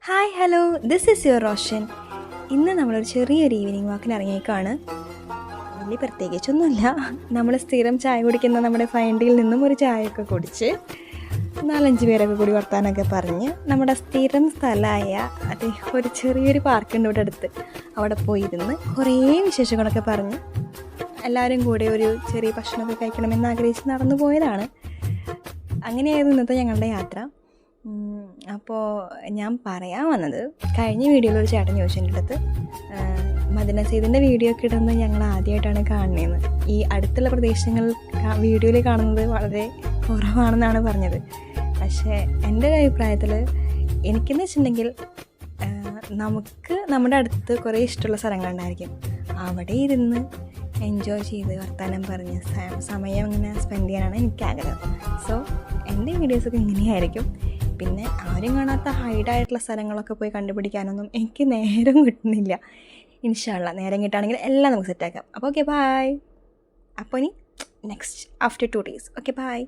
Hi hello, this is your Roshan. ഇന്ന് നമ്മളൊരു ചെറിയൊരു ഈവനിങ് വാക്കിന് ഇറങ്ങിയേക്കാണ്. വലിയ പ്രത്യേകിച്ചൊന്നുമില്ല. നമ്മൾ സ്ഥിരം ചായ കുടിക്കുന്ന നമ്മുടെ ഫൈൻഡിൽ നിന്നും ഒരു ചായയൊക്കെ കുടിച്ച് 4-5 പേരൊക്കെ കൂടി വർത്താനൊക്കെ പറഞ്ഞ് നമ്മുടെ സ്ഥിരം സ്ഥലമായ അത് ഒരു ചെറിയൊരു പാർക്കുണ്ട് ഇവിടെ അടുത്ത്. അവിടെ പോയിരുന്ന് കുറേ വിശേഷങ്ങളൊക്കെ പറഞ്ഞ് എല്ലാവരും കൂടെ ഒരു ചെറിയ ഭക്ഷണമൊക്കെ കഴിക്കണമെന്ന് ആഗ്രഹിച്ച് നടന്നു പോയതാണ്. അങ്ങനെയായിരുന്നു ഇന്നത്തെ ഞങ്ങളുടെ യാത്ര. അപ്പോൾ ഞാൻ പറയാൻ വന്നത്, കഴിഞ്ഞ വീഡിയോയിൽ ഒരു ചേട്ടൻ ചോദിച്ചതിൻ്റെ അടുത്ത് മദീന സയ്യിദിൻ്റെ വീഡിയോ ഒക്കെ ഇടുന്നത് ഞങ്ങൾ ആദ്യമായിട്ടാണ് കാണുന്നതെന്ന്. ഈ അടുത്തുള്ള പ്രദേശങ്ങൾ വീഡിയോയിൽ കാണുന്നത് വളരെ കുറവാണെന്നാണ് പറഞ്ഞത്. പക്ഷേ എൻ്റെ ഒരു അഭിപ്രായത്തിൽ എനിക്കെന്ന് വെച്ചിട്ടുണ്ടെങ്കിൽ നമുക്ക് നമ്മുടെ അടുത്ത് കുറേ ഇഷ്ടമുള്ള സ്ഥലങ്ങളുണ്ടായിരിക്കും. അവിടെ ഇരുന്ന് എൻജോയ് ചെയ്ത് വർത്തമാനം പറഞ്ഞ് സമയം ഇങ്ങനെ സ്പെൻഡ് ചെയ്യാനാണ് എനിക്ക് ആഗ്രഹം. സോ എൻ്റെ വീഡിയോസൊക്കെ ഇങ്ങനെയായിരിക്കും. പിന്നെ ആരും കാണാത്ത ഹൈഡായിട്ടുള്ള സ്ഥലങ്ങളൊക്കെ പോയി കണ്ടുപിടിക്കാനൊന്നും എനിക്ക് നേരം കിട്ടുന്നില്ല. ഇൻഷാ അള്ളാ നേരം കിട്ടുകയാണെങ്കിൽ എല്ലാം നമുക്ക് സെറ്റാക്കാം. അപ്പോൾ ഓക്കെ, ബായ്. അപ്പോൾ ഇനി next after 2 days. Okay, bye.